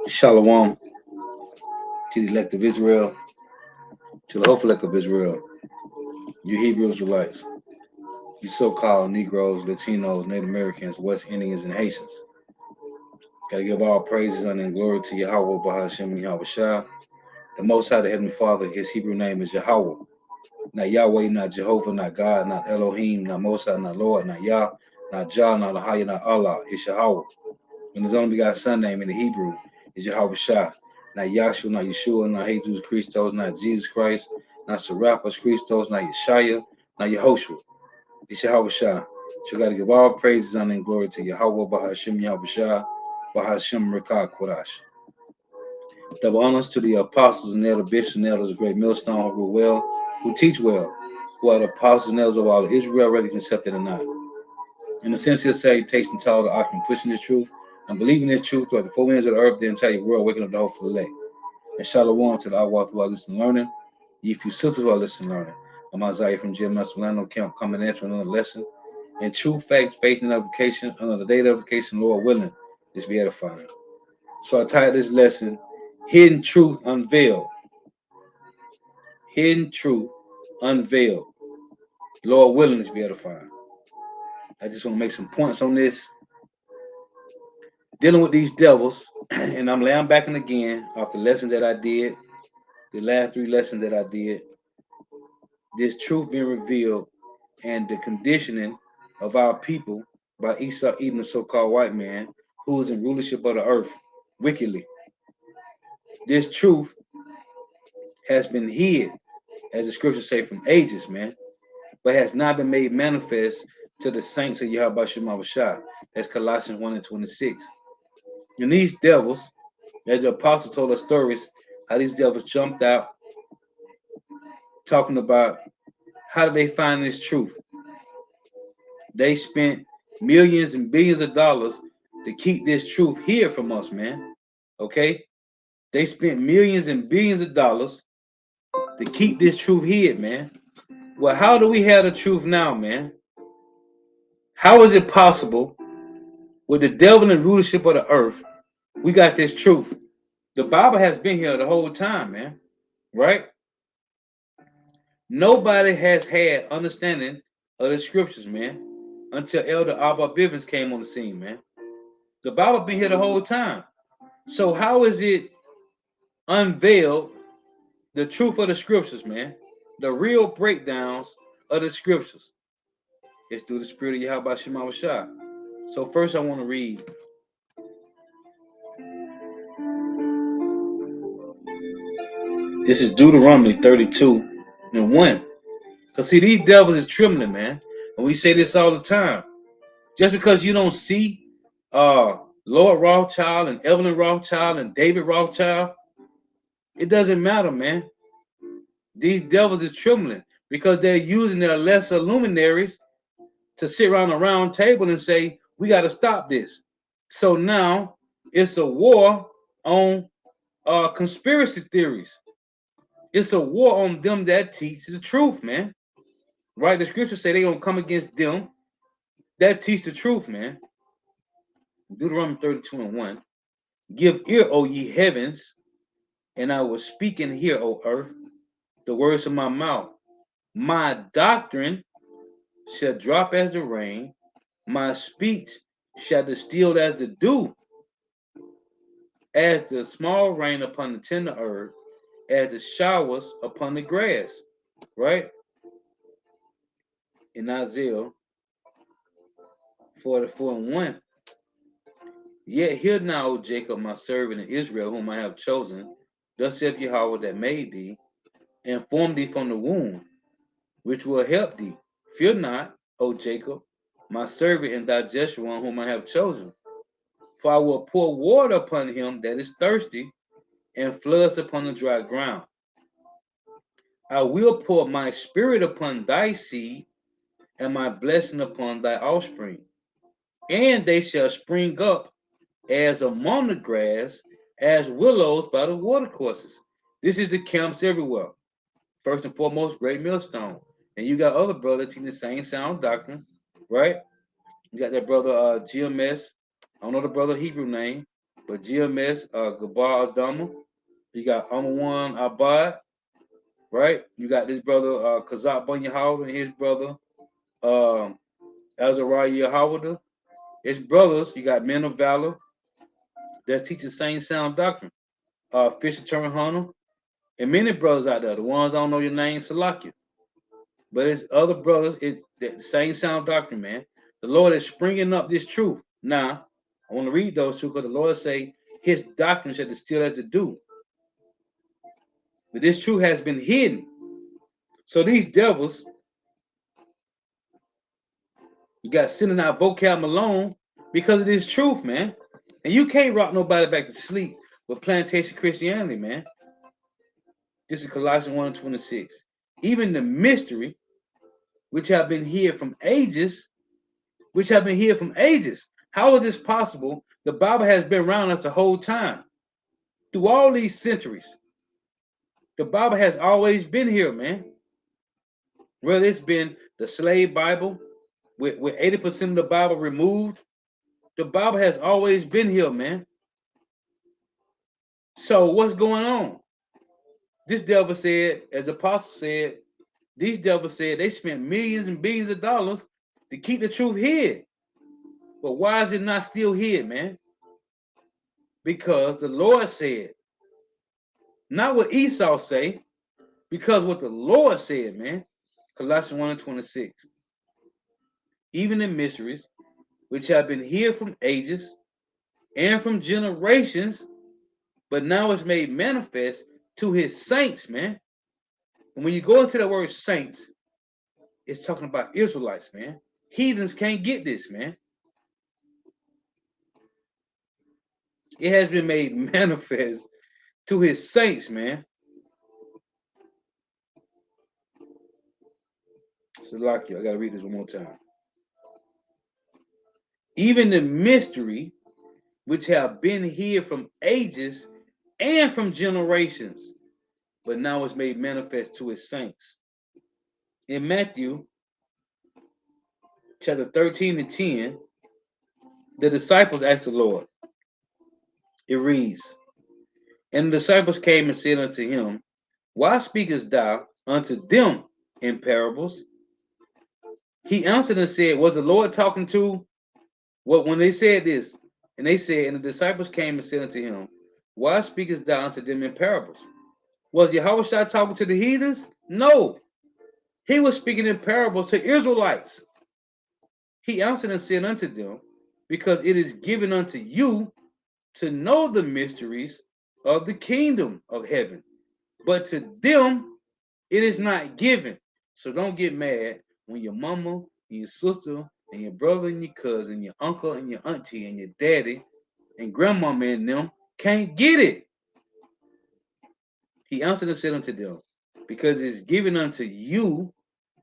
Shalom to the elect of Israel, to the hopeful elect of Israel, you Hebrew Israelites, you so-called Negroes, Latinos, Native Americans, West Indians, and Haitians. Gotta give all praises, honor, and glory to Yahweh, Bahashem, Yahweh Shah. The Most High, the Heavenly Father, his Hebrew name is Yahweh. Not Yahweh, not Jehovah, not God, not Elohim, not Mosai, not Lord, not Yah, not Jah, not Ahaya, not Allah. It's Yahweh. And his only begotten son name in the Hebrew is Yahweh Shah. Not Yahshua, not Yeshua, not Jesus Christos, not Jesus Christ, not Serapis Christos, not Yeshaya, not Yehoshua. It's Yahweh Shah. So you got to give all praises, honor, and glory to Yahweh, Bahashim, Yahweh Shah, Bahashim, Rekah, Kodash. Double honors to the apostles and elder bishops and elders of Great Millstone who rule well, who teach well, who are the apostles and elders of all of Israel, whether you can accept it or not. In the sincere salutation to all the octrine pushing the truth and believing this truth throughout the four winds of the earth, the entire world, waking up the hopeful elect. And shalom to the Awal who are listening and learning, ye few sisters who are listening and learning. I'm Isaiah from Jeremiah Solano Camp coming in for another lesson. In true faith, faith, and application, another day of application, Lord willing, is be edifying. So I titled this lesson, Hidden Truth Unveiled. Hidden Truth Unveiled. Lord willing, is be edifying. I just want to make some points on this. Dealing with these devils, and I'm laying back and again off the lessons that I did, the last three lessons that I did, this truth being revealed and the conditioning of our people by Esau, Edom, the so-called white man, who is in rulership of the earth wickedly. This truth has been hid, as the scriptures say, from ages, man, but has not been made manifest to the saints of Yahweh Shema Shah. That's Colossians 1 and 26. And these devils, as the apostle told us stories, how these devils jumped out talking about how did they find this truth. They spent millions and billions of dollars to keep this truth here from us, man. Okay? They spent millions and billions of dollars to keep this truth hid, man. Well, how do we have the truth now, man? How is it possible with the devil and rulership of the earth, we got this truth? The Bible has been here the whole time, man. Right? Nobody has had understanding of the scriptures, man, until Elder Abba Bivens came on the scene, man. The Bible been here the whole time. So how is it unveiled the truth of the scriptures, man? The real breakdowns of the scriptures. It's through the spirit of Yahweh Shema Shah. So first I want to read. This is Deuteronomy 32 and 1. Because see, these devils is trembling, man. And we say this all the time. Just because you don't see Lord Rothschild and Evelyn Rothschild and David Rothschild, it doesn't matter, man. These devils is trembling because they're using their lesser luminaries to sit around a round table and say, we got to stop this. So now it's a war on conspiracy theories. It's a war on them that teach the truth, man. Right? The scriptures say they're going to come against them that teach the truth, man. Deuteronomy 32 and 1. Give ear, O ye heavens, and I will speak and hear, O earth, the words of my mouth. My doctrine shall drop as the rain, my speech shall distill as the dew, as the small rain upon the tender earth, as the showers upon the grass. Right? In Isaiah 44 and 1. Yet hear now, O Jacob, my servant, and Israel, whom I have chosen, thus saith Yahweh that made thee, and formed thee from the womb, which will help thee. Fear not, O Jacob, my servant, and thy Jeshurun, whom I have chosen. For I will pour water upon him that is thirsty, and floods upon the dry ground. I will pour my spirit upon thy seed, and my blessing upon thy offspring. And they shall spring up as among the grass, as willows by the watercourses. This is the camps everywhere. First and foremost, Great Millstone. And you got other brothers teaching the same sound doctrine, right? You got that brother GMS. I don't know the brother Hebrew name, But GMS, Gabar Adama. You got Amawan Abad, right? You got this brother, Kazak Bunyahal and his brother, um, Azariah Howard. His brothers, you got Men of Valor that teach the same sound doctrine. Fisher Turner Hunter, and many brothers out there. The ones I don't know your name, Salakia. But it's other brothers, it the same sound doctrine, man. The Lord is springing up this truth. Now, I want to read those two because the Lord say his doctrine shall still as to do. But this truth has been hidden. So these devils got sending out vocab Malone because of this truth, man. And you can't rock nobody back to sleep with plantation Christianity, man. This is Colossians 1 and 26. Even the mystery, which have been here from ages, which have been here from ages. How is this possible? The Bible has been around us the whole time. Through all these centuries. The Bible has always been here, man. Whether it's been the slave Bible, with 80% of the Bible removed, the Bible has always been here, man. So what's going on? This devil said, as the apostle said, these devils said they spent millions and billions of dollars to keep the truth hid. But why is it not still hid, man? Because the Lord said, not what Esau say, because what the Lord said, man. Colossians 1 and 26. Even the mysteries which have been hid from ages and from generations, but now it's made manifest to his saints, man. And when you go into the word saints, it's talking about Israelites, man. Heathens can't get this, man. It has been made manifest to his saints, man. So, like you, I gotta read this one more time. Even the mystery which have been here from ages and from generations, but now it's made manifest to his saints. In Matthew chapter 13 and 10, the disciples asked the Lord. It reads, and the disciples came and said unto him, why speakest thou unto them in parables? He answered and said, was the Lord talking to what when they said this? And they said, and the disciples came and said unto him, why speakest thou unto them in parables? Was Yahweh talking to the heathens? No. He was speaking in parables to Israelites. He answered and said unto them, because it is given unto you to know the mysteries of the kingdom of heaven, but to them it is not given. So don't get mad when your mama and your sister and your brother and your cousin, your uncle and your auntie and your daddy and grandmama and them can't get it. He answered and said unto them, because it is given unto you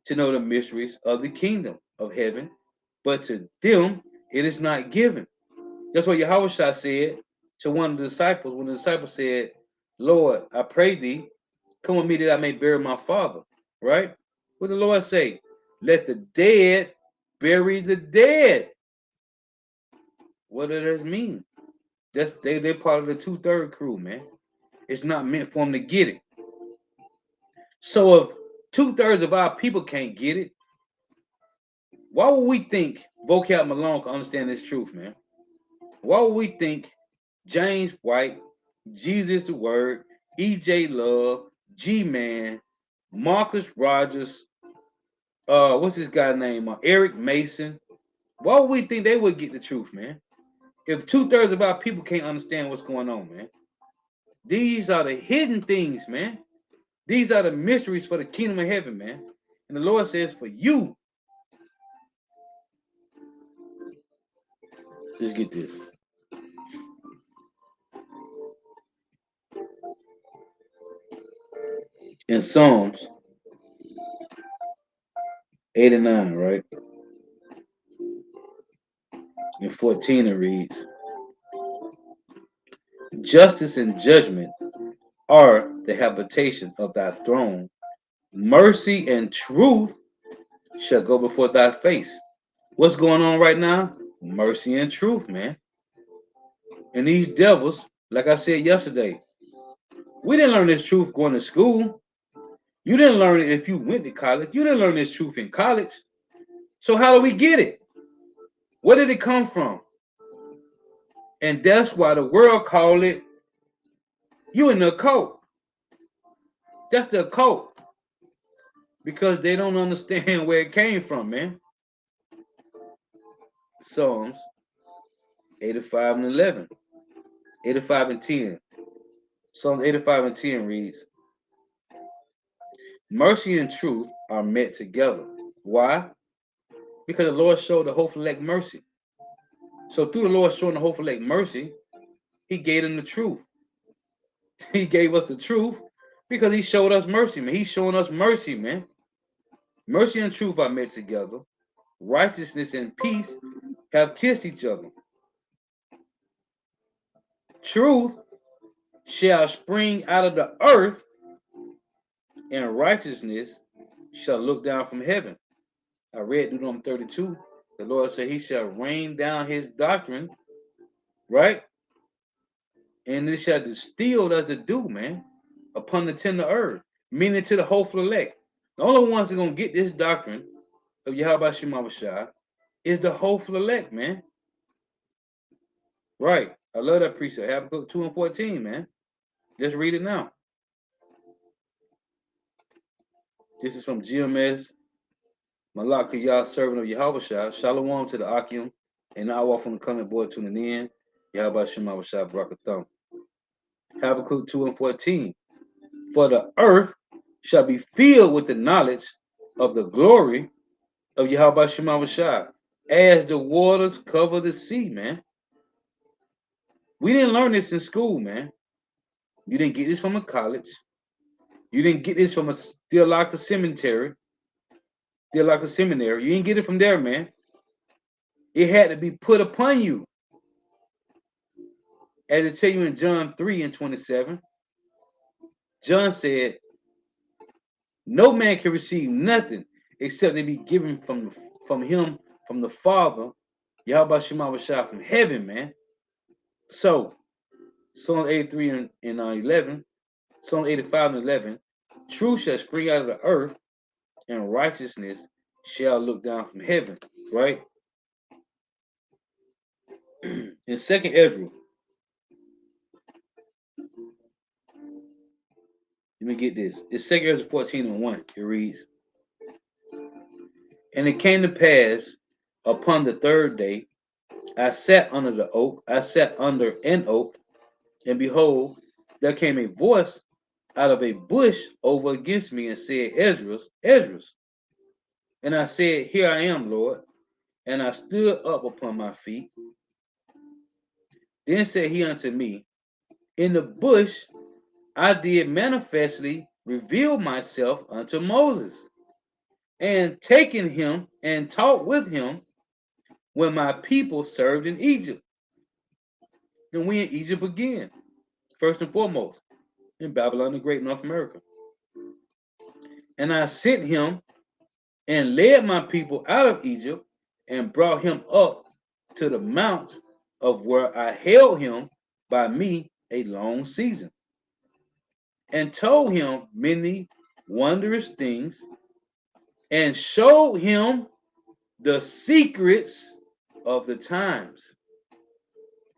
to know the mysteries of the kingdom of heaven, but to them it is not given. That's what Yahweh said to one of the disciples when the disciple said, Lord, I pray thee, come with me that I may bury my father. Right? What did the Lord say? Let the dead bury the dead. What does that mean? They're part of the 2/3 crew, man. It's not meant for them to get it. So if 2/3 of our people can't get it, why would we think Vocab Malone can understand this truth, man? Why would we think James White, Jesus the Word, E.J. Love, G-Man, Marcus Rogers, what's this guy's name? Eric Mason. Why would we think they would get the truth, man? If 2/3 of our people can't understand what's going on, man. These are the hidden things, man. These are the mysteries for the kingdom of heaven, man. And the Lord says, for you, let's get this. In Psalms 89, right? In 14 it reads, justice and judgment are the habitation of thy throne. Mercy and truth shall go before thy face. What's going on right now? Mercy and truth, man. And these devils, like I said yesterday, we didn't learn this truth going to school. You didn't learn it if you went to college. You didn't learn this truth in college. So how do we get it? Where did it come from? And that's why the world call it you in the occult. That's the occult. Because they don't understand where it came from, man. Psalms 85 and 11. 85 and 10. Psalms 85 and 10 reads, mercy and truth are met together. Why? Because the Lord showed the hopeful elect mercy. So through the Lord showing the hopeful elect mercy, he gave them the truth. He gave us the truth because he showed us mercy, man. He's showing us mercy, man. Mercy and truth are met together. Righteousness and peace have kissed each other. Truth shall spring out of the earth, and righteousness shall look down from heaven. I read Deuteronomy 32. The Lord said he shall rain down his doctrine, right? And it shall distill as the dew, man, upon the tender earth, meaning to the hopeful elect. The only ones that are going to get this doctrine of Yahweh Shema Shai is the hopeful elect, man. Right. I love that precept. Habakkuk 2 and 14, man. Just read it now. This is from GMS Malakiyah, servant of Yahweh Shai. Shalom to the Akim, and I walk from the coming boy tuning in. Yahweh Shema Shai Barakatham. Habakkuk 2 and 14. For the earth shall be filled with the knowledge of the glory of Yahweh Shema Shai, as the waters cover the sea, man. We didn't learn this in school, man. You didn't get this from a college. You didn't get this from a theological seminary. Theological seminary. You didn't get it from there, man. It had to be put upon you. As it tell you in John 3 and 27, John said, no man can receive nothing except they be given from him, from the Father, Yahweh Shema Shai, from heaven, man. So, Psalm 83 and 11, Psalm 85 and 11, truth shall spring out of the earth, and righteousness shall look down from heaven, right? In 2nd Ezra, let me get this. It's 2nd Ezra 14 and 1. It reads, and it came to pass upon the third day, I sat under the oak, I sat under an oak, and behold, there came a voice out of a bush over against me and said, Ezra's, Ezra's. And I said, here I am, Lord. And I stood up upon my feet. Then said he unto me, in the bush I did manifestly reveal myself unto Moses, and taken him and talked with him when my people served in Egypt. And we in Egypt again, first and foremost, in Babylon the Great, North America. And I sent him and led my people out of Egypt and brought him up to the mount of where I held him by me a long season, and told him many wondrous things, and showed him the secrets of the times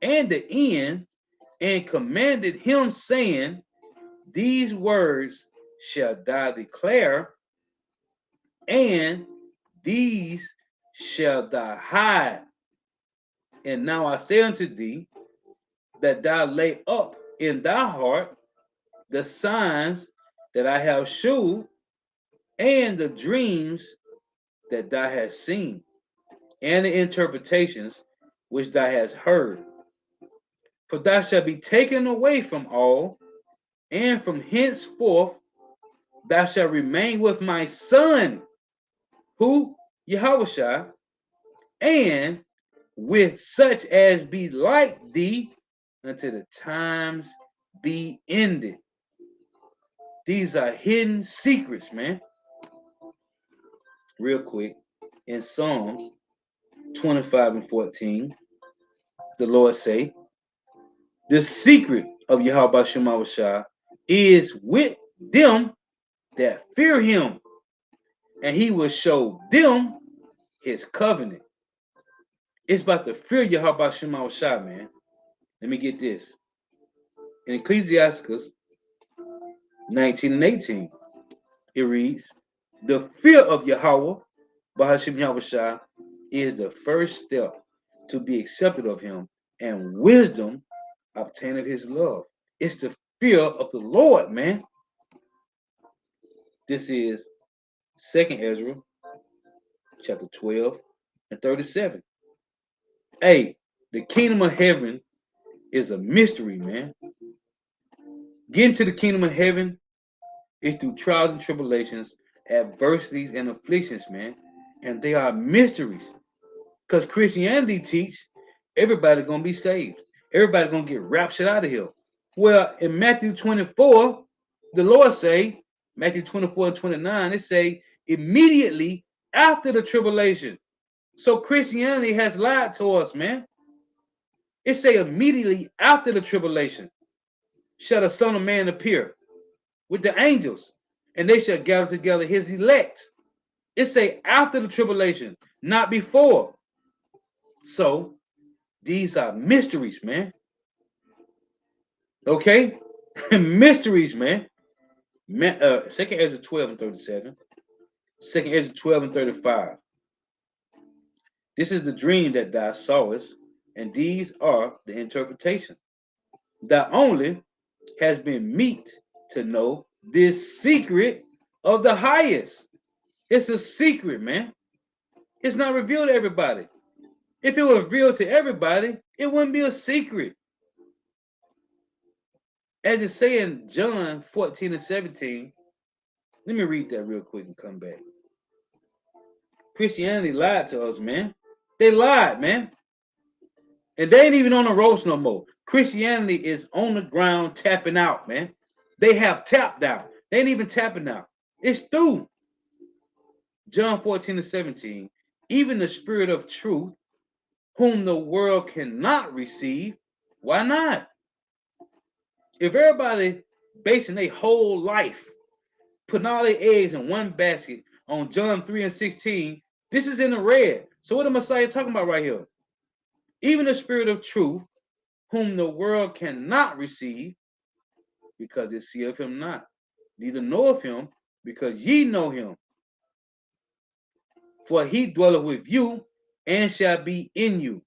and the end, and commanded him, saying, these words shall thou declare, and these shall thou hide. And now I say unto thee, that thou lay up in thy heart the signs that I have shewed, and the dreams that thou hast seen, and the interpretations which thou hast heard. For thou shalt be taken away from all, and from henceforth thou shalt remain with my son, who? Yahushua, and with such as be like thee until the times be ended. These are hidden secrets, man. Real quick, in Psalms 25 and 14, the Lord say, The secret of Yahweh Shema Shah is with them that fear him, and he will show them his covenant. It's about the fear Yahweh Shema Shah, man. Let me get this. In Ecclesiasticus 19 and 18, it reads, the fear of Yahweh, Bahashim Yahweh is the first step to be accepted of him, and wisdom obtaineth his love. It's the fear of the Lord, man. This is 2nd Ezra, chapter 12 and 37. Hey, the kingdom of heaven is a mystery, man. Getting to the kingdom of heaven is through trials and tribulations, adversities and afflictions, man. And they are mysteries. Because Christianity teach everybody gonna be saved. Everybody gonna get raptured out of here. Well, in Matthew 24, the Lord say, Matthew 24 and 29, it say immediately after the tribulation. So Christianity has lied to us, man. It say immediately after the tribulation shall the Son of Man appear with the angels, and they shall gather together his elect. It say after the tribulation, not before. So these are mysteries, man. Okay? Mysteries, man. 2nd Ezra 12 and 37. 2nd Ezra 12 and 35. This is the dream that thou sawest, and these are the interpretation. Thou only has been meet to know this secret of the highest. It's a secret, man. It's not revealed to everybody. If it was revealed to everybody, it wouldn't be a secret. As it say in John 14 and 17, let me read that real quick and come back. Christianity lied to us, man. They lied, man. And they ain't even on the ropes no more. Christianity is on the ground tapping out, man. They have tapped out. They ain't even tapping out. It's through. John 14 and 17. Even the spirit of truth, whom the world cannot receive. Why not? If everybody basing their whole life, putting all their eggs in one basket on John 3 and 16, this is in the red. So what the Messiah talking about right here? Even the spirit of truth, whom the world cannot receive, because it seeth him not, neither knoweth him, because ye know him. For he dwelleth with you and shall be in you.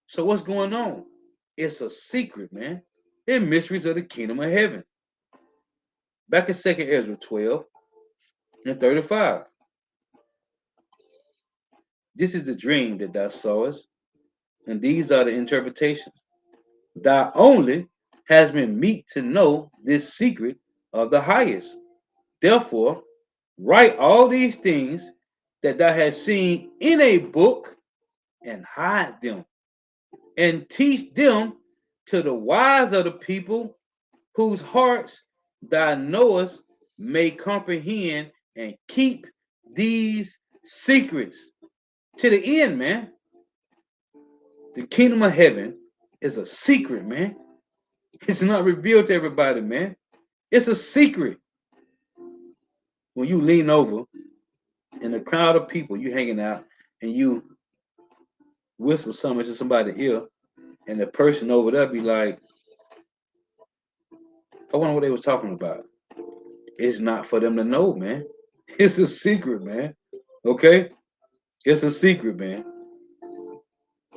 So what's going on? It's a secret, man. They're mysteries of the kingdom of heaven. Back in 2nd Ezra 12 and 35. This is the dream that thou sawest, and these are the interpretations. Thou only has been meet to know this secret of the highest. Therefore, write all these things that thou hast seen in a book and hide them, and teach them to the wise of the people, whose hearts thou knowest may comprehend and keep these secrets to the end, man. The kingdom of heaven is a secret, man. It's not revealed to everybody, man. It's a secret. When you lean over in a crowd of people, you hanging out, and you whisper something to somebody's ear, and the person over there be like, I wonder what they was talking about. It's not for them to know, man. It's a secret, man. Okay? It's a secret, man.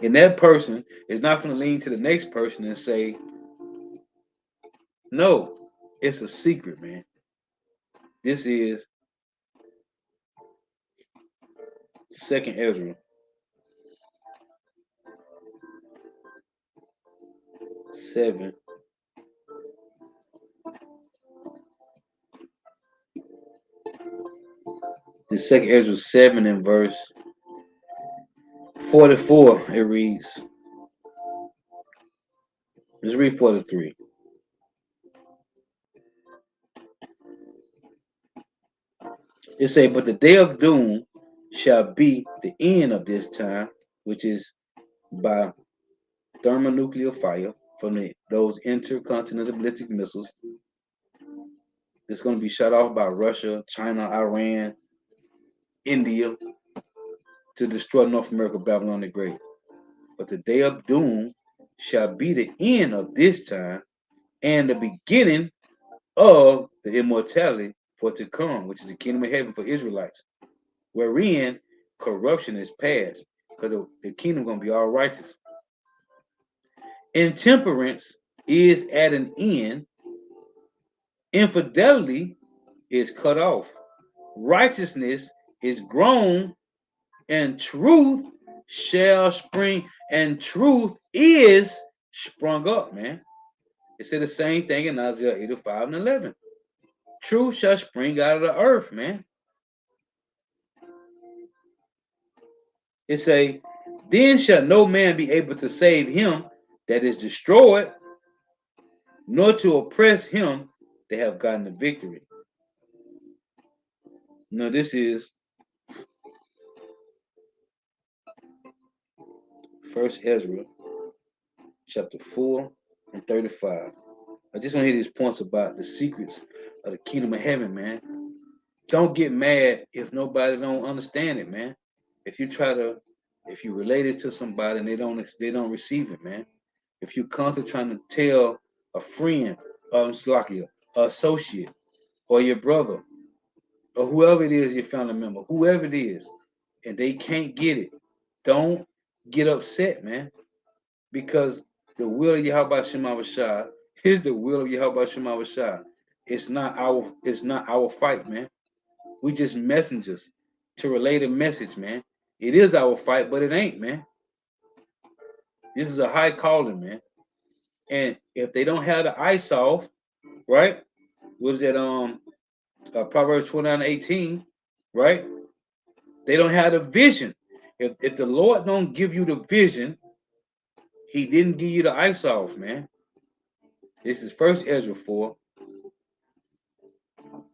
And that person is not going to lean to the next person and say, no, it's a secret, man. This is 2nd Ezra 7. The 2nd Ezra 7 and verse 44, it reads, let's read 43. It say, but the day of doom shall be the end of this time, which is by thermonuclear fire, from those intercontinental ballistic missiles that's going to be shot off by Russia, China, Iran, India to destroy North America, Babylon the Great. But the day of doom shall be the end of this time and the beginning of the immortality for to come, which is the kingdom of heaven for Israelites, wherein corruption is past, because the kingdom gonna be all righteous. Intemperance is at an end, infidelity is cut off, righteousness is grown, and truth shall spring, and truth is sprung up, man. It said the same thing in Isaiah 85 and 11. Truth shall spring out of the earth, man. It say, then shall no man be able to save him that is destroyed, nor to oppress him that have gotten the victory. Now this is First Ezra chapter 4 and 35. I just want to hear these points about the secrets of the kingdom of heaven, man. Don't get mad if nobody don't understand it, man. If you try to, if you relate it to somebody and they don't receive it, man. If you constantly trying to tell a friend, Slakia, associate, or your brother, or whoever it is, your family member, whoever it is, and they can't get it, don't get upset, man, because the will of Yahweh Shema Shah is the will of Yahweh Shema Shah. It's not our fight, man. We just messengers to relay the message, man. It is our fight, but it ain't, man. This is a high calling, man. And if they don't have the ice off, right? Was that Proverbs 29:18, right? They don't have the vision. If the Lord don't give you the vision, He didn't give you the ice off, man. This is First Ezra 4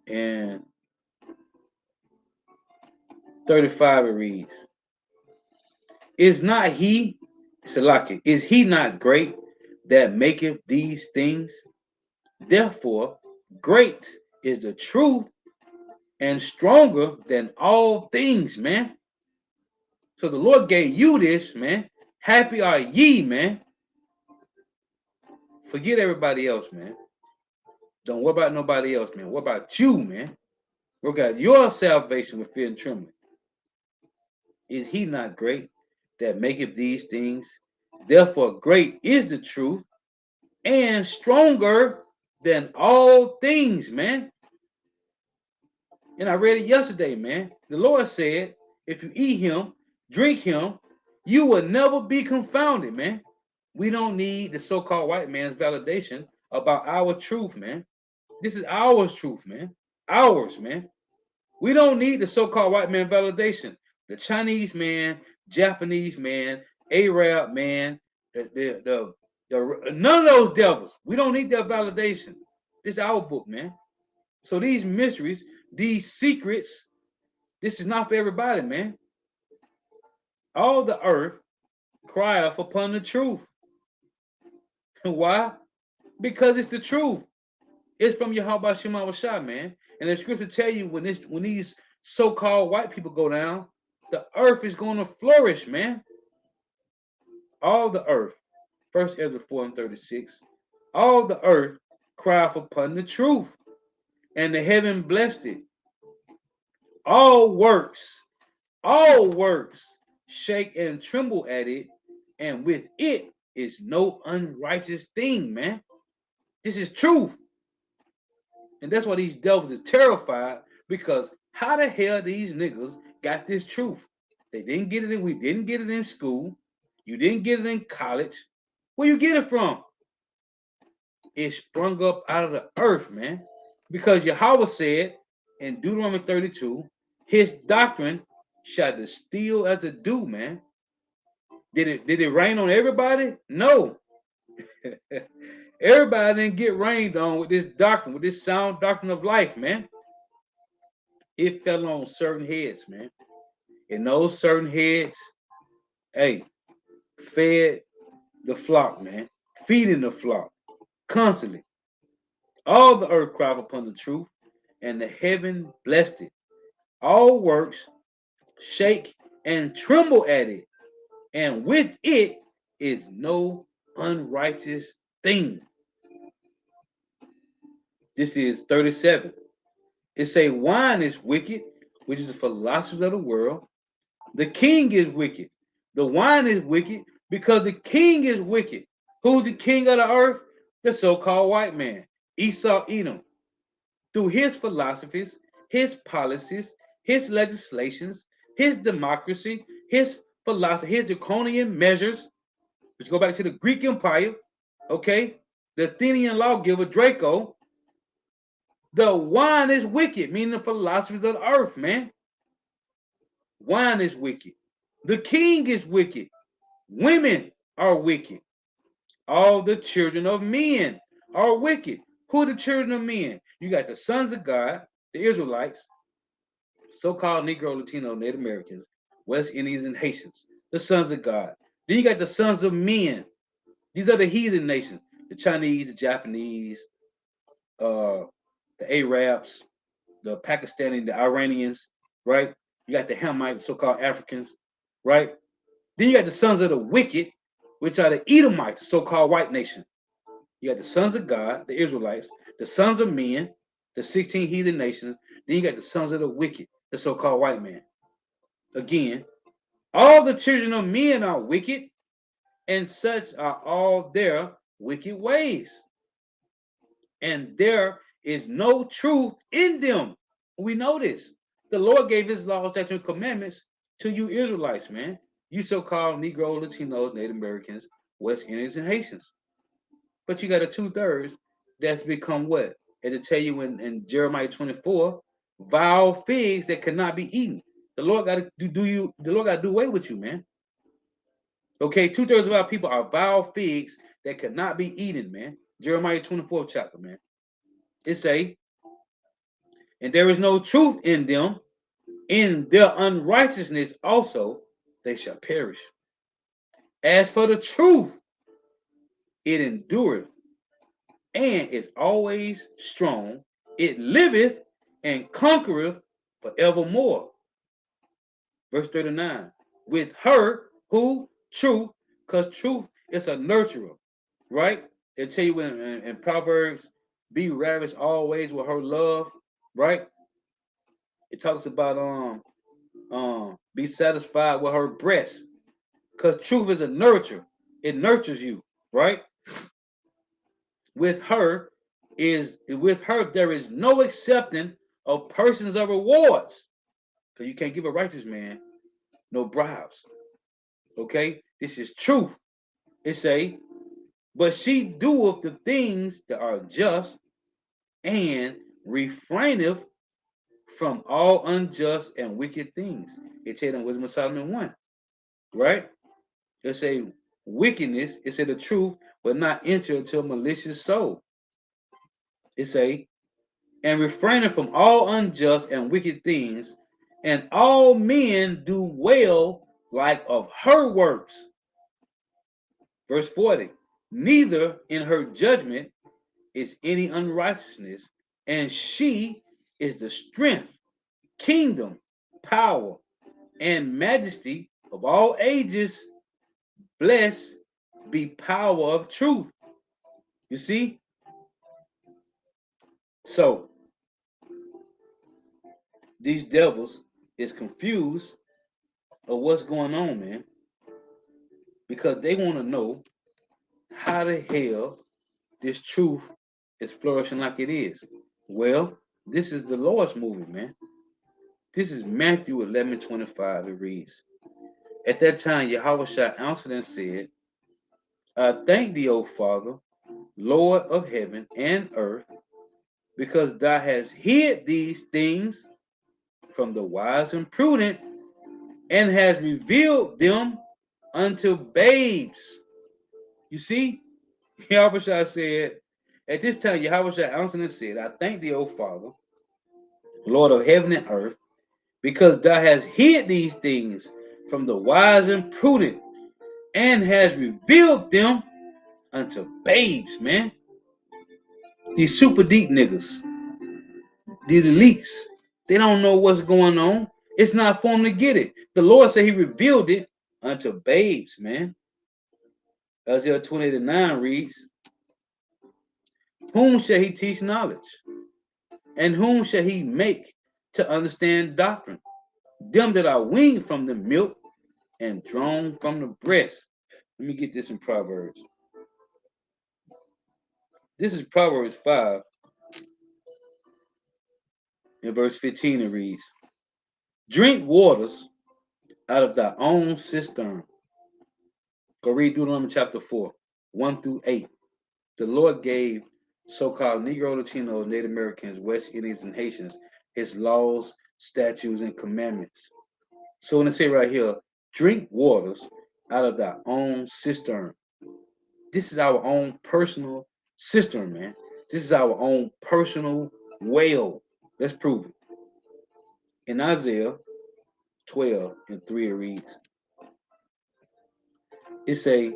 and 35. It reads, "Is not He, Salaki, is He not great that maketh these things? Therefore, great is the truth and stronger than all things, man." So the Lord gave you this, man. Happy are ye, man. Forget everybody else, man. Don't worry about nobody else, man. What about you, man? Work out your salvation with fear and trembling. Is he not great that maketh these things? Therefore, great is the truth and stronger than all things, man. And I read it yesterday, man. The Lord said, if you eat him, drink him, you will never be confounded, man. We don't need the so-called white man's validation about our truth, man. This is ours truth, man. Ours, man. We don't need the so-called white man validation. The Chinese man, Japanese man, Arab man, none of those devils. We don't need their validation. This is our book, man. So these mysteries, these secrets, this is not for everybody, man. All the earth crieth upon the truth. Why? Because it's the truth. It's from Yahweh Shema Shah, man. And the scripture tell you when these so-called white people go down, the earth is going to flourish, man. All the earth. First Ezra 4 and 36. All the earth crieth upon the truth, and the heaven blessed it. All works shake and tremble at it, and with it is no unrighteous thing, man. This is truth. And that's why these devils is terrified, because how the hell these niggas got this truth? They didn't get it in, we didn't get it in school. You didn't get it in college. Where you get it from? It sprung up out of the earth, man. Because Yahweh said in Deuteronomy 32, his doctrine shall distill as a dew, man. Did it rain on everybody? No. Everybody didn't get rained on with this doctrine, with this sound doctrine of life, man. It fell on certain heads, man. And those certain heads, hey, fed the flock, man. feeding the flock constantly. All the earth cried upon the truth, and the heaven blessed it. All works shake and tremble at it, and with it is no unrighteous thing. This is 37. It say wine is wicked, which is the philosophers of the world. The king is wicked. The wine is wicked because the king is wicked. Who's the king of the earth? The so-called white man, Esau Edom. Through his philosophies, his policies, his legislations, his democracy, his philosophy, his draconian measures, which go back to the Greek Empire, okay? The Athenian lawgiver Draco. The wine is wicked, meaning the philosophies of the earth, man. Wine is wicked. The king is wicked. Women are wicked. All the children of men are wicked. Who are the children of men? You got the sons of God, the Israelites, so-called Negro, Latino, Native Americans, West Indians, and Haitians, the sons of God. Then you got the sons of men. These are the heathen nations, the Chinese, the Japanese, the Arabs, the Pakistani, the Iranians, right? You got the Hamites, so-called Africans, right? Then you got the sons of the wicked, which are the Edomites, the so-called white nation. You got the sons of God, the Israelites, the sons of men, the 16 heathen nations. Then you got the sons of the wicked, the so-called white man. Again, all the children of men are wicked, and such are all their wicked ways. And there is no truth in them. We know this. The Lord gave his laws, statutes, and commandments to you Israelites, man. You so-called Negro, Latinos, Native Americans, West Indians, and Haitians. But you got a 2/3 that's become what? As it tell you in Jeremiah 24, vile figs that cannot be eaten. The Lord got to the Lord got to do away with you, man. Okay, 2/3 of our people are vile figs that cannot be eaten, man. Jeremiah 24th chapter, man. It say, and there is no truth in them, in their unrighteousness also they shall perish. As for the truth, it endureth and is always strong. It liveth and conquereth forevermore. Verse 39. With her, who? Truth, because truth is a nurturer, right? They tell you in Proverbs, be ravished always with her love, right? It talks about be satisfied with her breast, because truth is a nurture. It nurtures you, right? With her there is no accepting of persons of rewards. So you can't give a righteous man no bribes. Okay? This is truth. It say, but she doeth the things that are just and refraineth from all unjust and wicked things. It tell them Wisdom of Solomon 1, right? It say wickedness, it say the truth will not enter into a malicious soul. It say, and refraining from all unjust and wicked things, and all men do well like of her works. Verse 40, neither in her judgment is any unrighteousness, and she is the strength, kingdom, power, and majesty of all ages. Blessed be power of truth. You see? So these devils is confused of what's going on, man, because they want to know how the hell this truth is flourishing like it is. Well, this is the Lord's movie, man. This is Matthew 11:25. It reads, at that time, Yahweh answered and said, I thank thee, O Father, Lord of heaven and earth, because thou hast hid these things from the wise and prudent, and hast revealed them unto babes. You see, Yahweh said, at this time, Yahweh answered and said, I thank thee, O Father, Lord of heaven and earth, because thou hast hid these things from the wise and prudent, and has revealed them unto babes, man. These super deep niggas, these elites, they don't know what's going on. It's not for them to get it. The Lord said he revealed it unto babes, man. Isaiah 28:9 reads, whom shall he teach knowledge? And whom shall he make to understand doctrine? Them that are weaned from the milk and drawn from the breast. Let me get this in Proverbs. This is Proverbs 5 in verse 15. It reads, drink waters out of thy own cistern. Go read Deuteronomy chapter 4, 1 through 8. The Lord gave so-called Negro, Latinos, Native Americans, West Indians, and Haitians his laws, statutes, and commandments. So when they say right here, drink waters out of thy own cistern. This is our own personal cistern, man. This is our own personal well. Let's prove it. In Isaiah 12:3 it reads, it say,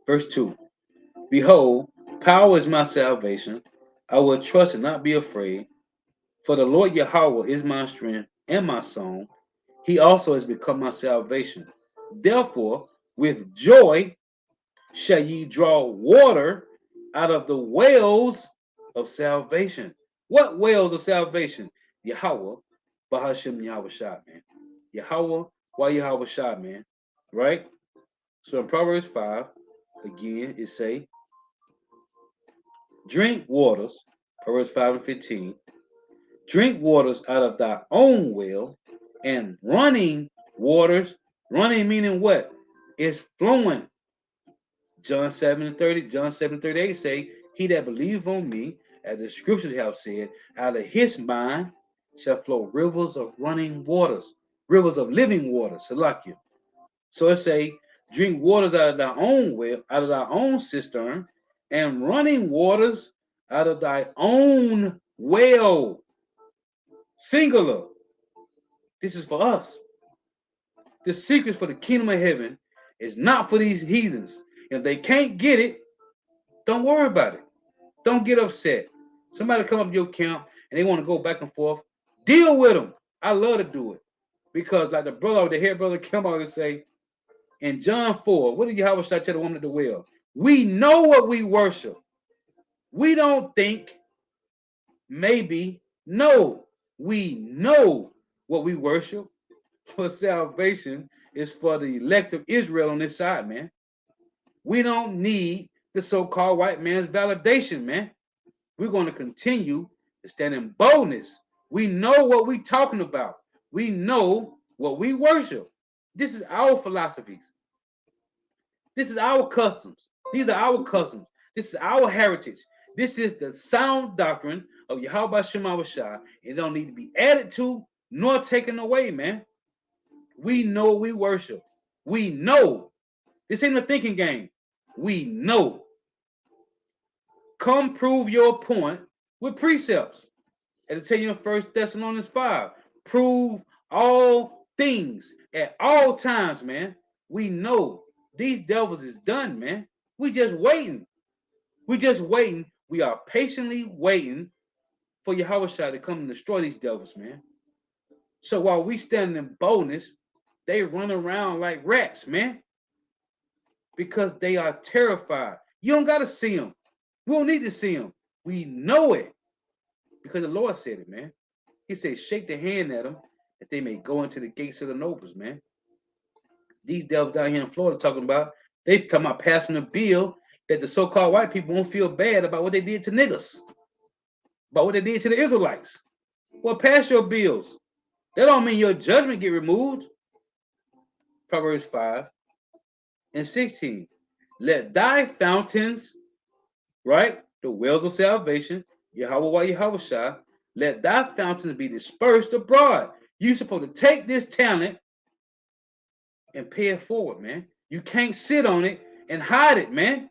verse 2, behold, power is my salvation. I will trust and not be afraid. For the Lord Yahweh is my strength and my song. He also has become my salvation. Therefore, with joy shall ye draw water out of the wells of salvation. What wells of salvation? Yahweh, Bahashem Yahweh Shah, man. Yahweh, why Yahweh Shah, man? Right? So in Proverbs 5, again, it say, drink waters, Proverbs 5:15, drink waters out of thy own well, and running waters, running meaning what? It's flowing. John 7:38 say, he that believeth on me, as the scriptures have said, out of his mind shall flow rivers of running waters, rivers of living waters, Salakia. So it say, drink waters out of thy own well, out of thy own cistern, and running waters out of thy own well. Singular. This is for us. The secret for the kingdom of heaven is not for these heathens. If they can't get it, don't worry about it. Don't get upset. Somebody come up to your camp and they want to go back and forth. Deal with them. I love to do it. Because like the brother, the head brother come out and say, in John 4, what did Yahweh tell the woman at the well? We know what we worship. We don't think, maybe, no. We know what we worship. For salvation is for the elect of Israel on this side, man. We don't need the so-called white man's validation, man. We're going to continue to stand in boldness. We know what we're talking about. We know what we worship. This is our philosophies. This is our customs. These are our customs. This is our heritage. This is the sound doctrine of Yahweh Shema Shah. It don't need to be added to nor taken away, man. We know we worship. We know. This ain't a thinking game. We know. Come prove your point with precepts. As I tell you in 1 Thessalonians 5, prove all things at all times, man. We know these devils is done, man. We just waiting. We just waiting. We are patiently waiting for Yahweh Shah to come and destroy these devils, man. So while we stand in boldness, they run around like rats, man. Because they are terrified. You don't got to see them. We don't need to see them. We know it. Because the Lord said it, man. He said, shake the hand at them that they may go into the gates of the nobles, man. These devils down here in Florida talking about, they talking about passing a bill that the so-called white people won't feel bad about what they did to niggas, about what they did to the Israelites. Well, pass your bills. That don't mean your judgment get removed. Proverbs 5:16. Let thy fountains, right, the wells of salvation, Yahweh Shah, let thy fountains be dispersed abroad. You're supposed to take this talent and pay it forward, man. You can't sit on it and hide it, man.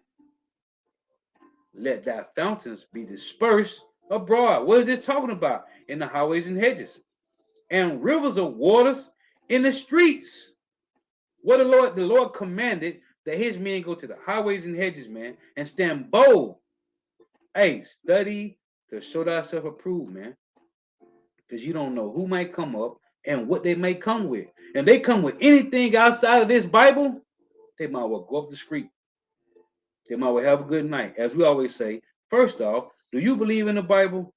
Let thy fountains be dispersed abroad. What is this talking about? In the highways and hedges. And rivers of waters in the streets. What the Lord commanded that his men go to the highways and hedges, man, and stand bold. Hey, study to show thyself approved, man, because you don't know who might come up and what they may come with. And they come with anything outside of this Bible, they might well go up the street. They might well have a good night. As we always say, first off, do you believe in the Bible?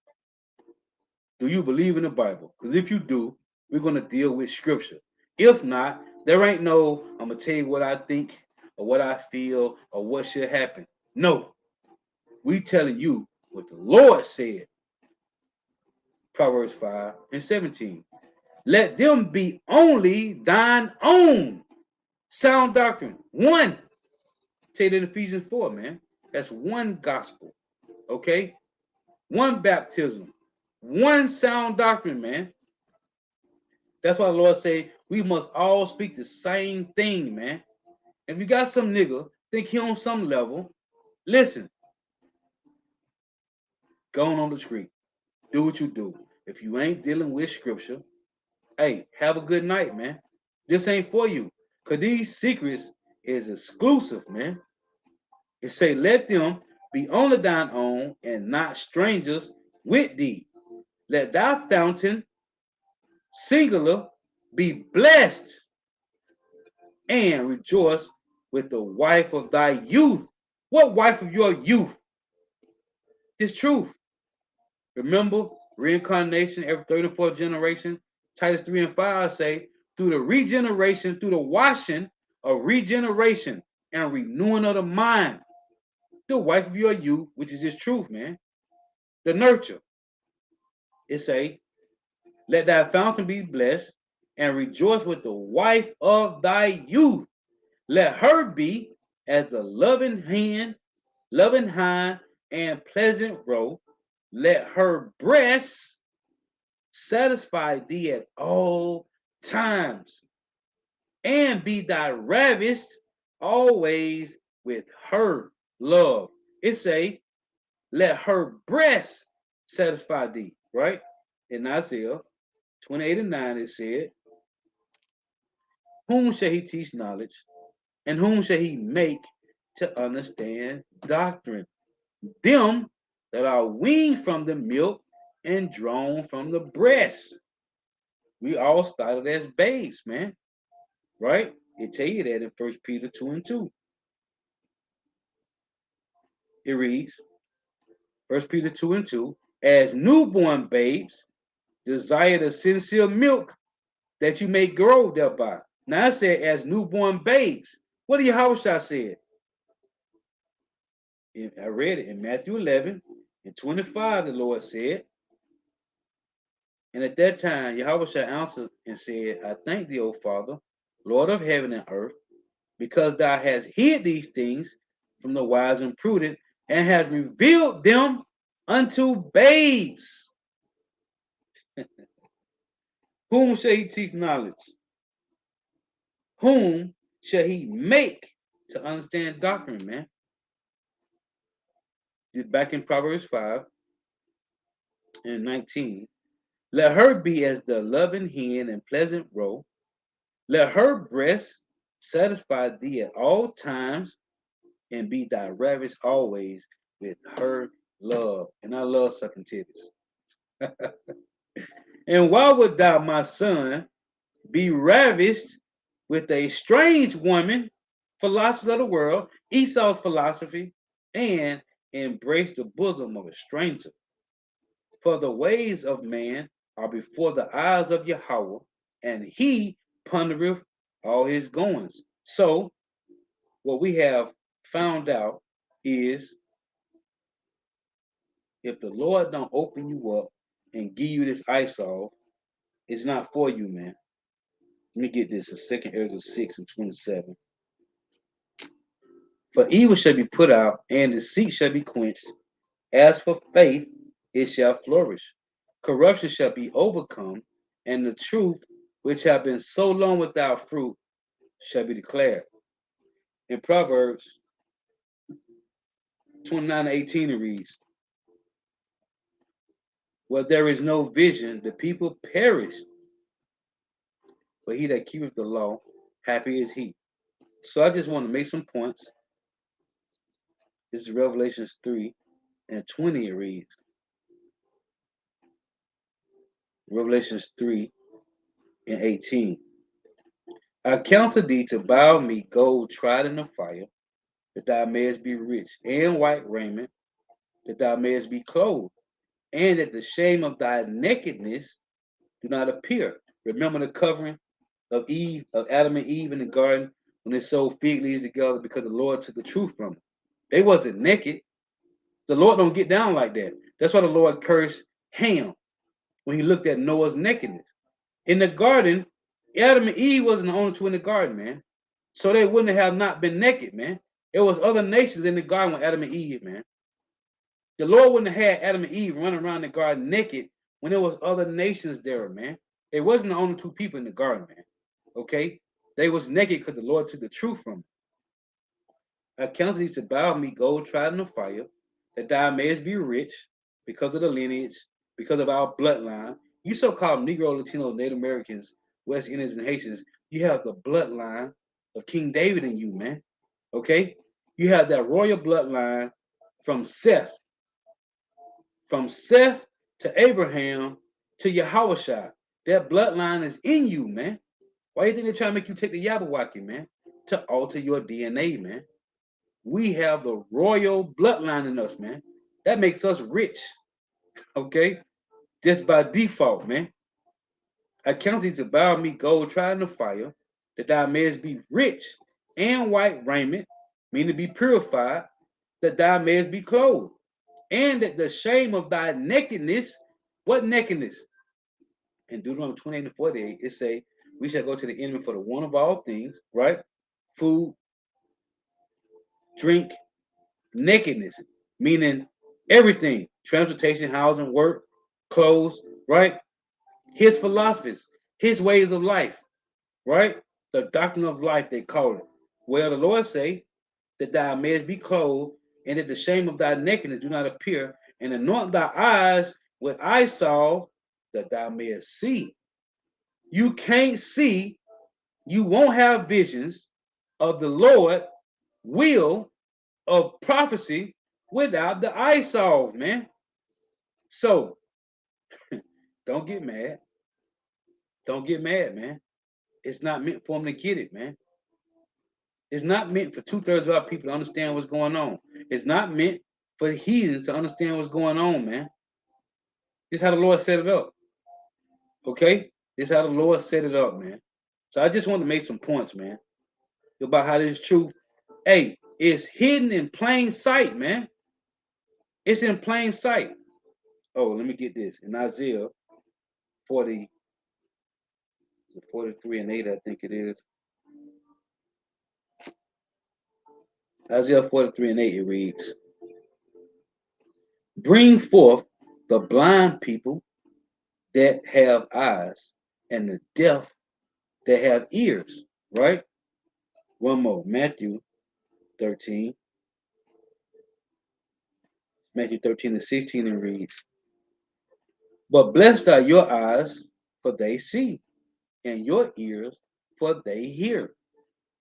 Do you believe in the Bible? Because if you do, we're going to deal with scripture. If not, there ain't no, I'm going to tell you what I think or what I feel or what should happen. No, we telling you what the Lord said. Proverbs 5 and 17. Let them be only thine own. Sound doctrine. One. Say that in Ephesians 4, man. That's one gospel. Okay? One baptism. One sound doctrine, man. That's why the Lord say we must all speak the same thing, man. If you got some nigga think he on some level, listen, go on the street. Do what you do. If you ain't dealing with scripture, hey, have a good night, man. This ain't for you. Because these secrets is exclusive, man. It say, let them be only thine own and not strangers with thee. Let thy fountain, singular, be blessed and rejoice with the wife of thy youth. What wife of your youth? This truth. Remember, reincarnation every third and fourth generation. Titus 3 and 5 say, through the regeneration, through the washing of regeneration and renewing of the mind. The wife of your youth, which is this truth, man. The nurture. It say, let thy fountain be blessed and rejoice with the wife of thy youth. Let her be as the loving hand, loving hind, and pleasant roe. Let her breasts satisfy thee at all times, and be thy ravished always with her love. It say, let her breasts satisfy thee, right? In Isaiah 28 and 9, it said, whom shall he teach knowledge? And whom shall he make to understand doctrine? Them that are weaned from the milk and drawn from the breast. We all started as babes, man. Right? It tell you that in 1 Peter 2 and 2. It reads, 1 Peter 2 and 2, as newborn babes desire the sincere milk that you may grow thereby. Now I said as newborn babes. What do Yahushua said? I read it in Matthew 11 and 25, the Lord said, and at that time Yahushua answered and said, I thank thee, O Father, Lord of heaven and earth, because thou hast hid these things from the wise and prudent, and hast revealed them unto babes. Whom shall he teach knowledge? Whom shall he make to understand doctrine, man? Back in Proverbs 5 and 19. Let her be as the loving hen and pleasant roe. Let her breast satisfy thee at all times, and be thy ravished always with her love. And I love sucking titties. And why would thou, my son, be ravished with a strange woman, philosophers of the world, Esau's philosophy, and embrace the bosom of a stranger? For the ways of man are before the eyes of Yahweh, and he pondereth all his goings. So, what we have found out is if the Lord don't open you up and give you this eyesore, it's not for you, man. Let me get this. It's 2 Ezra 6 and 27. For evil shall be put out, and deceit shall be quenched. As for faith, it shall flourish. Corruption shall be overcome, and the truth, which have been so long without fruit, shall be declared. In Proverbs 29:18, it reads, where there is no vision, the people perish. But he that keepeth the law, happy is he. So I just want to make some points. This is Revelations 3 and 20. It reads, Revelations 3 and 18. I counsel thee to buy me gold tried in the fire, that thou mayest be rich, and white raiment, that thou mayest be clothed, and that the shame of thy nakedness do not appear. Remember the covering of Adam and Eve in the garden when they sewed fig leaves together because the Lord took the truth from them. They wasn't naked. The Lord don't get down like that. That's why the Lord cursed Ham when he looked at Noah's nakedness. In the garden, Adam and Eve wasn't the only two in the garden, man. So they wouldn't have not been naked, man. There was other nations in the garden with Adam and Eve, man. The Lord wouldn't have had Adam and Eve running around the garden naked when there was other nations there, man. It wasn't the only two people in the garden, man. Okay? They was naked because the Lord took the truth from them. I counsel thee to bow me gold tried in the fire, that thou mayest be rich because of the lineage, because of our bloodline. You so-called Negro, Latino, Native Americans, West Indians, and Haitians, you have the bloodline of King David in you, man. Okay? You have that royal bloodline from Seth, from Seth to Abraham to Yahushua. That bloodline is in you, man. Why do you think they're trying to make you take the Yabawaki, man? To alter your DNA, man. We have the royal bloodline in us, man. That makes us rich, okay? Just by default, man. I counsel thee to bow me gold tried in the fire, that thou mayest be rich, and white raiment, meaning to be purified, that thou mayest be clothed, and that the shame of thy nakedness, what nakedness? In Deuteronomy 28 and 48, it say, we shall go to the enemy for the one of all things, right? Food, drink, nakedness, meaning everything, transportation, housing, work, clothes, right? His philosophies, his ways of life, right? The doctrine of life, they call it. Well, the Lord say that thou mayest be clothed, and that the shame of thy nakedness do not appear, and anoint thy eyes with eye salve, that thou mayest see. You can't see, you won't have visions of the Lord will of prophecy without the eye salve, man. So don't get mad. Don't get mad, man. It's not meant for them to get it, man. It's not meant for two-thirds of our people to understand what's going on. It's not meant for the heathens to understand what's going on, man. This is how the Lord set it up. Okay? This is how the Lord set it up, man. So I just want to make some points, man, about how this truth, hey, it's hidden in plain sight, man. It's in plain sight. Oh, let me get this. In Isaiah 40, 43 and 8, I think it is. Isaiah 43 and 8, it reads, bring forth the blind people that have eyes, and the deaf that have ears, right? One more, Matthew 13, Matthew 13 and 16, and reads, but blessed are your eyes, for they see, and your ears, for they hear.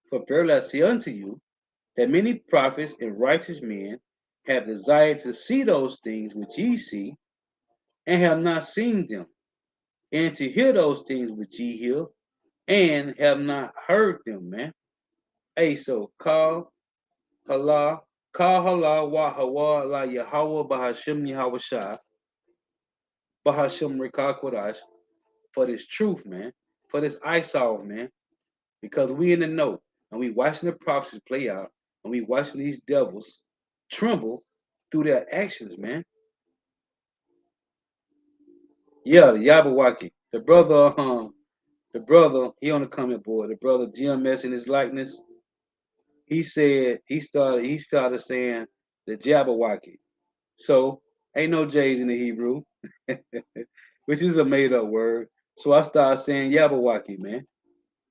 For verily I say unto you, that many prophets and righteous men have desired to see those things which ye see, and have not seen them, and to hear those things which ye hear, and have not heard them, man. Hey, so Hala, Kal Hala wa Hawa la Yahweh Bahashim Yahweh Bahashim Rikah Kodash, for this truth, man, for this I solve, man, because we in the know, and we watching the prophecies play out, and we watching these devils tremble through their actions, man. Yeah, the Yabawaki, the brother, he on the comment board, the brother GMS in his likeness, he said he started saying the Jabberwocky. So ain't no J's in the Hebrew, which is a made up word. So I started saying Yabberwocky, man.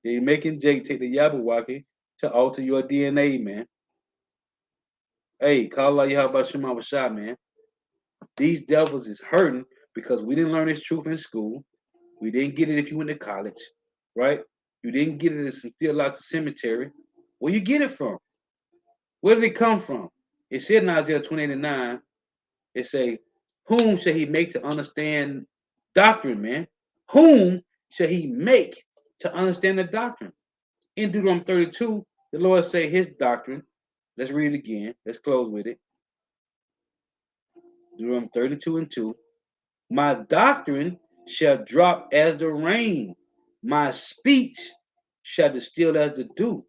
They making Jake take the Yabberwocky to alter your DNA, man. Hey, call Allah Yahweh Shema Shah, man. These devils is hurting because we didn't learn this truth in school. We didn't get it if you went to college, right? You didn't get it in some theological cemetery. Where you get it from? Where did it come from? It said in Isaiah 28:9, it say, whom shall he make to understand doctrine, man? Whom shall he make to understand the doctrine? In Deuteronomy 32, the Lord say his doctrine. Let's read it again. Let's close with it. Deuteronomy 32:2. My doctrine shall drop as the rain. My speech shall distill as the dew,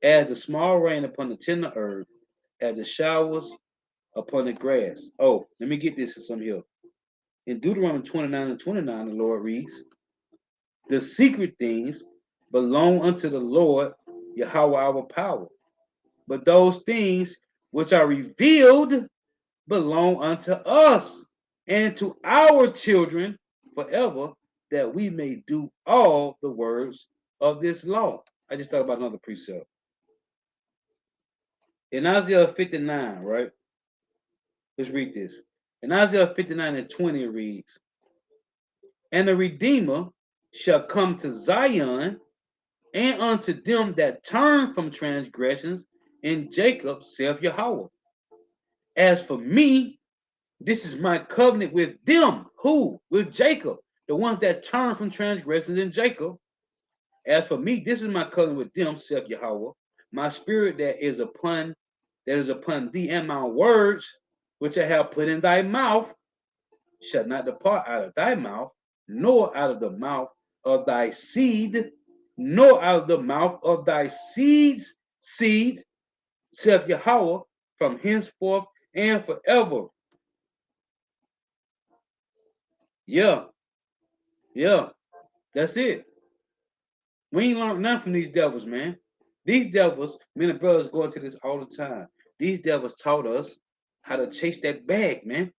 as the small rain upon the tender herb, as the showers upon the grass. Oh, let me get this in some here. In Deuteronomy 29:29, the Lord reads, the secret things belong unto the Lord, Yahweh our power. But those things which are revealed belong unto us and to our children forever, that we may do all the words of this law. I just thought about another precept. In Isaiah 59, right? Let's read this. In Isaiah 59:20 it reads, and the Redeemer shall come to Zion, and unto them that turn from transgressions in Jacob, saith Yahweh. As for me, this is my covenant with them. Who? With Jacob. The ones that turn from transgressions in Jacob. As for me, this is my covenant with them, saith Yahweh. My spirit that is upon thee, and my words which I have put in thy mouth shall not depart out of thy mouth, nor out of the mouth of thy seed, nor out of the mouth of thy seed's seed, saith Yahweh, from henceforth and forever. Yeah, yeah, that's it. We ain't learned nothing from these devils, man. These devils, me and the brothers go into this all the time. These devils taught us how to chase that bag, man.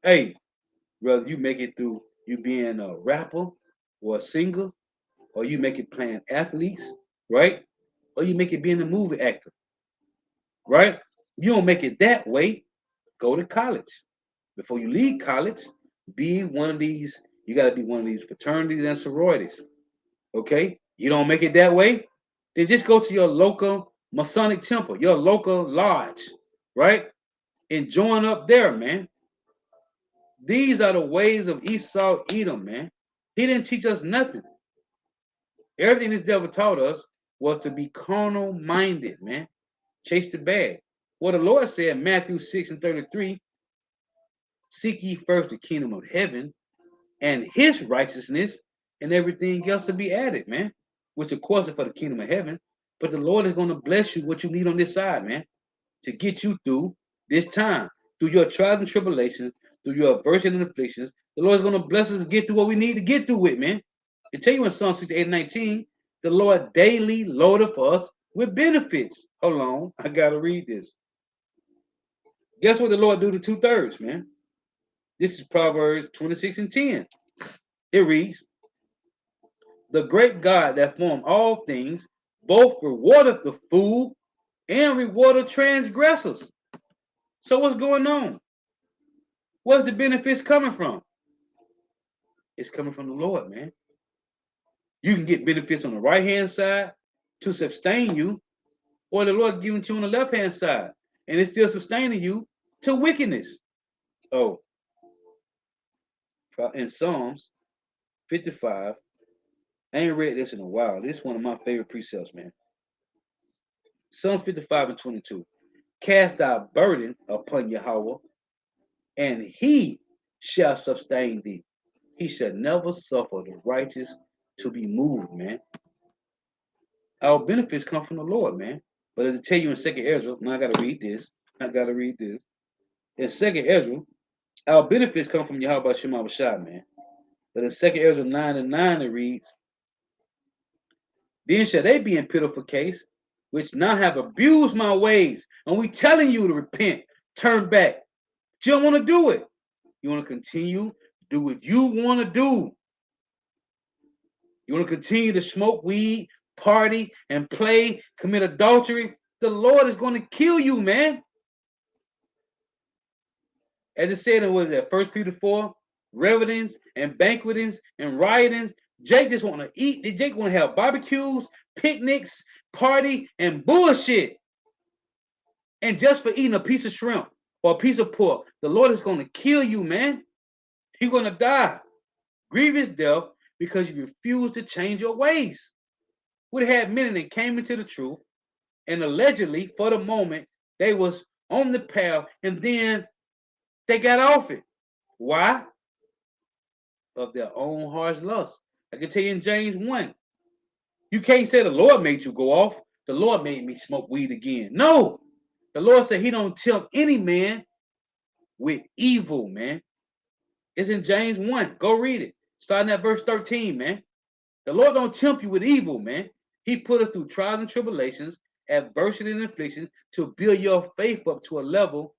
Hey, whether you make it through you being a rapper or a singer, or you make it playing athletes, right? Or you make it being a movie actor, right? You don't make it that way, go to college. Before you leave college, be one of these, you got to be one of these fraternities and sororities, okay? You don't make it that way, then just go to your local Masonic temple, your local lodge, right? And join up there, man. These are the ways of Esau Edom, man. He didn't teach us nothing. Everything this devil taught us was to be carnal minded, man. Chase the bag. Well, the Lord said in Matthew 6:33, seek ye first the kingdom of heaven and his righteousness, and everything else will be added, man. Which of course is for the kingdom of heaven. But the Lord is going to bless you what you need on this side, man, to get you through this time, through your trials and tribulations, through your aversion and afflictions. The Lord is going to bless us to get through what we need to get through with, man. I tell you in Psalm 68:19, the Lord daily loadeth us with benefits. Hold on, I gotta read this. Guess what the Lord do to 2/3, man? This is Proverbs 26:10. It reads, the great God that formed all things, both rewardeth the fool and rewardeth transgressors. So what's going on? Where's the benefits coming from? It's coming from the Lord, man. You can get benefits on the right hand side to sustain you, or the Lord giving it to you on the left hand side, and it's still sustaining you to wickedness. Oh, in Psalms 55, I ain't read this in a while. This is one of my favorite precepts, man. Psalms 55:22. Cast thy burden upon Yahweh, and he shall sustain thee. He shall never suffer the righteous to be moved, man. Our benefits come from the Lord, man. But as I tell you in Second Ezra, now I gotta read this. I gotta read this. In Second Ezra, our benefits come from Yahweh Shema Bashai, man. But in Second Ezra 9:9 it reads, then shall they be in pitiful case, which now have abused my ways. And we telling you to repent, turn back. But you don't want to do it. You want to continue to do what you want to do. You want to continue to smoke weed, party, and play, commit adultery. The Lord is going to kill you, man. As it said in what is that, 1 Peter 4, revelings and banquetings and riotings Jake just want to eat. Jake want to have barbecues, picnics, party, and bullshit. And just for eating a piece of shrimp or a piece of pork, the Lord is going to kill you, man. You're going to die. Grievous death because you refuse to change your ways. We had men that came into the truth and allegedly, for the moment, they was on the path and then they got off it. Why? Of their own heart's lust. I can tell you in James 1, you can't say the Lord made you go off. The Lord made me smoke weed again. No. The Lord said he don't tempt any man with evil, man. It's in James 1. Go read it. Starting at verse 13, man. The Lord don't tempt you with evil, man. He put us through trials and tribulations, adversity and affliction to build your faith up to a level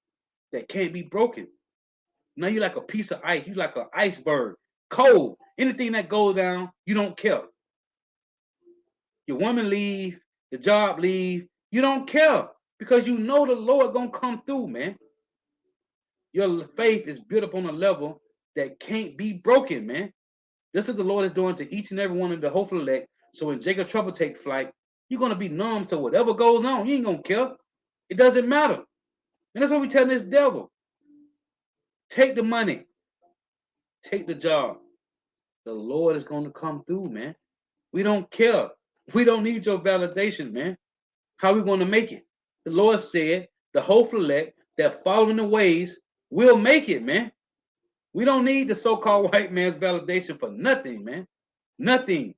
that can't be broken. Now you're like a piece of ice. You're like an iceberg. Cold. Anything that goes down, you don't care. Your woman leave, the job leave, you don't care because you know the Lord gonna come through, man. Your faith is built up on a level that can't be broken, man. This is the Lord is doing to each and every one of the hopeful elect. So when Jacob trouble take flight, you're gonna be numb to whatever goes on. You ain't gonna care. It doesn't matter. And that's what we telling this devil. Take the money, take the job. The Lord is gonna come through, man. We don't care. We don't need your validation, man. How are we going to make it? The Lord said, the hopeful elect that following the ways will make it, man. We don't need the so-called white man's validation for nothing, man. Nothing.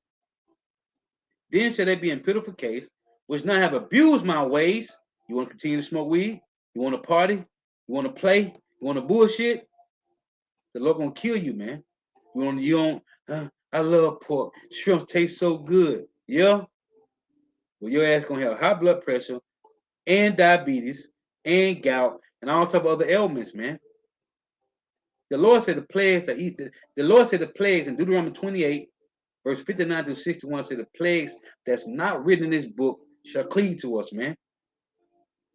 Then shall they be in pitiful case, which now have abused my ways. You want to continue to smoke weed? You want to party? You want to play? You want to bullshit? The Lord gonna kill you, man. I love pork. Shrimp taste so good. Yeah? Well, your ass gonna have high blood pressure and diabetes and gout and all type of other ailments, man. The Lord said the plagues that the Lord said the plagues in Deuteronomy 28, verse 59 through 61 said the plagues that's not written in this book shall cleave to us, man.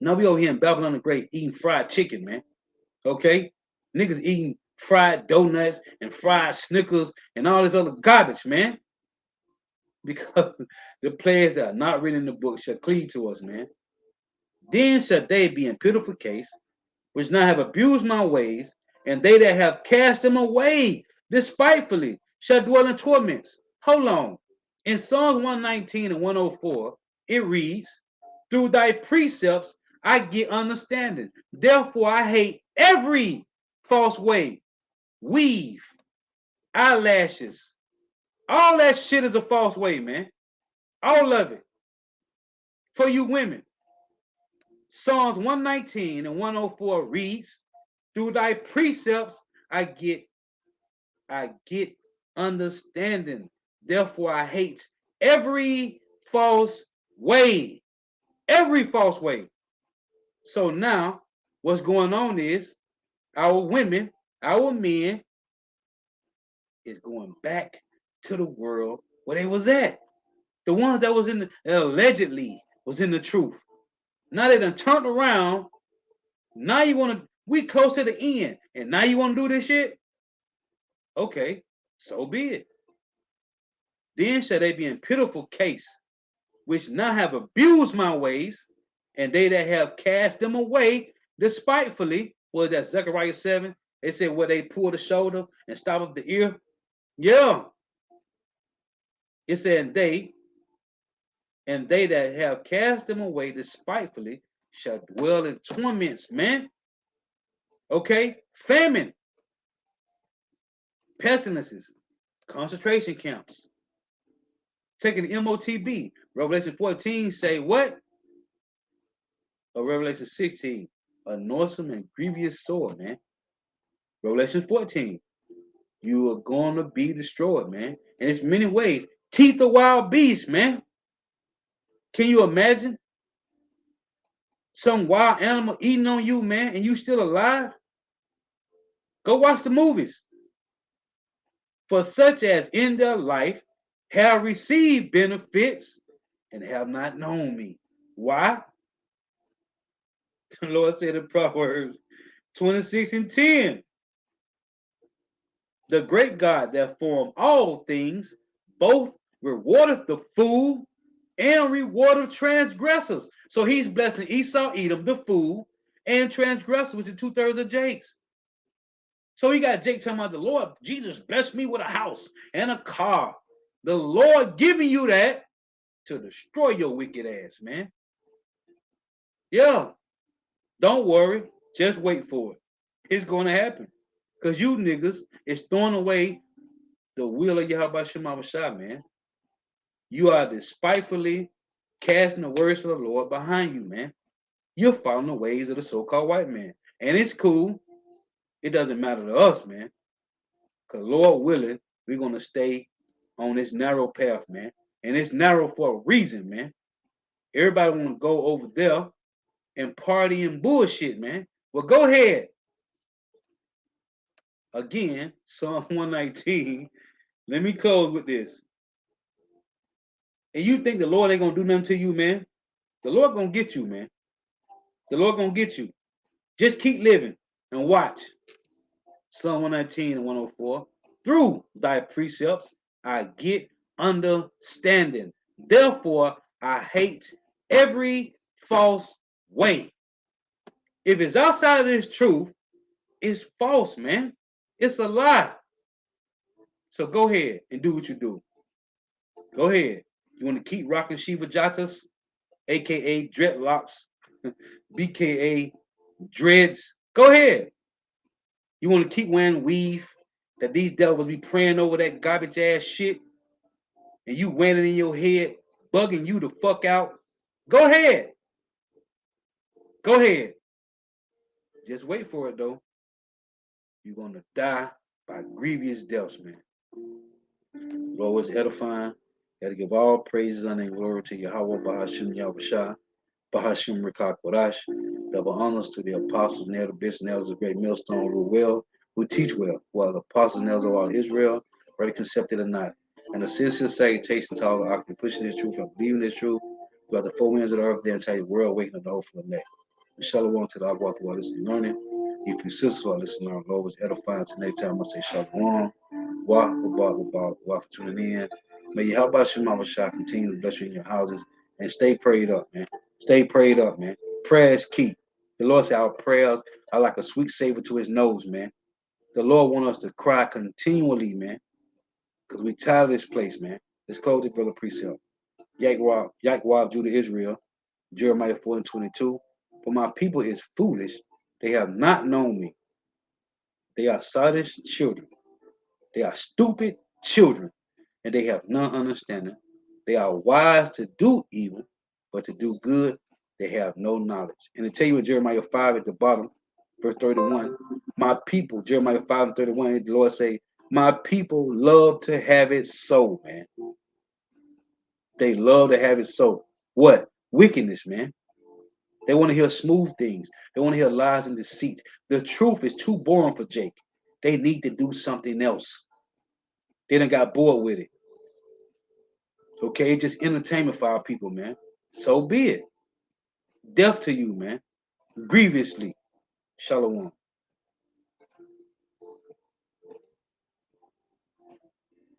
Now we over here in Babylon the Great eating fried chicken, man. Okay? Niggas eating fried donuts and fried Snickers and all this other garbage, man. Because the plagues that are not written in the book shall cleave to us, man. Then shall they be in pitiful case, which now have abused my ways, and they that have cast them away despitefully shall dwell in torments. Hold on. In Psalms 119 and 104, it reads, through thy precepts I get understanding. Therefore I hate every false way, weave, eyelashes. All that shit is a false way, man. All of it. For you women. Psalms 119 and 104 reads, through thy precepts I get understanding. Therefore I hate every false way. Every false way. So now what's going on is our women, our men is going back to the world where they was at. The ones that was in the, that allegedly was in the truth. Now they done turned around. Now you want to, we close to the end, and now you want to do this shit? Okay, so be it. Then shall they be in pitiful case, which now have abused my ways, and they that have cast them away despitefully. Was that Zechariah 7? They said where they pull the shoulder and stop up the ear. Yeah. It said and they that have cast them away despitefully shall dwell in torments, man. Okay? Famine, pestilences, concentration camps. Taking the MOTB. Revelation 14 say what? Or Revelation 16. A noisome and grievous sword, man. Revelation 14. You are going to be destroyed, man. And it's many ways. Teeth of wild beasts, man. Can you imagine? Some wild animal eating on you, man, and you still alive? Go watch the movies. For such as in their life have received benefits and have not known me. Why? The Lord said in Proverbs 26 and 10, the great God that formed all things both rewardeth the fool and rewardeth transgressors. So he's blessing Esau, Edom, the fool, and transgressors, which is 2/3 of Jake's. So he got Jake talking about the Lord, Jesus blessed me with a house and a car. The Lord giving you that to destroy your wicked ass, man. Yeah, don't worry. Just wait for it. It's going to happen. Because you niggas is throwing away the will of Yahweh Shema Shah, man. You are despitefully casting the words of the Lord behind you, man. You're following the ways of the so-called white man. And it's cool. It doesn't matter to us, man. Because Lord willing, we're going to stay on this narrow path, man. And it's narrow for a reason, man. Everybody want to go over there and party and bullshit, man. Well, go ahead. Again, Psalm 119. Let me close with this. And you think the Lord ain't going to do nothing to you, man? The Lord going to get you, man. The Lord going to get you. Just keep living and watch. Psalm 119 and 104. Through thy precepts I get understanding. Therefore I hate every false way. If it's outside of this truth, it's false, man. It's a lie. So go ahead and do what you do. Go ahead. You want to keep rocking Shiva Jatas, aka dreadlocks, BKA dreads? Go ahead. You want to keep wearing weave that these devils be praying over that garbage ass shit and you wearing it in your head, bugging you the fuck out? Go ahead. Go ahead. Just wait for it though. You're going to die by grievous deaths, man. Lord was edifying. Got to give all praises, honor, and glory to Yahweh, Bahashim Yahushua, Bahashim Rikak Wadash. Double honors to the apostles, nail the bishops, nails the great millstone, who well, who teach well, while the apostles, nails of all Israel, whether concepted or not. And a sincere salutation to all the occupants pushing this truth and believing this truth throughout the four winds of the earth, the entire world, waking up the hopeful elect. And shalom to the Agua while listening learning. If you sisters while listening learning, Lord was edifying. Till next time, I say shalom. Wa for tuning in. May you help us, Shema Shah, continue to bless you in your houses and stay prayed up, man. Stay prayed up, man. Prayer is key. The Lord said our prayers are like a sweet savor to his nose, man. The Lord wants us to cry continually, man, because we tired of this place, man. Let's close it, brother precept. Yakwab, Judah, Israel, Jeremiah 4 and 22. For my people is foolish. They have not known me. They are sottish children. They are stupid children, and they have none understanding. They are wise to do evil, but to do good, they have no knowledge. And to tell you in Jeremiah 5 at the bottom, verse 31, my people, Jeremiah 5 and 31, the Lord say, my people love to have it so, man. They love to have it so. What? Wickedness, man. They want to hear smooth things. They want to hear lies and deceit. The truth is too boring for Jake. They need to do something else. They done got bored with it. Okay, just entertainment for our people, man. So be it. Death to you, man. Grievously. Shalom.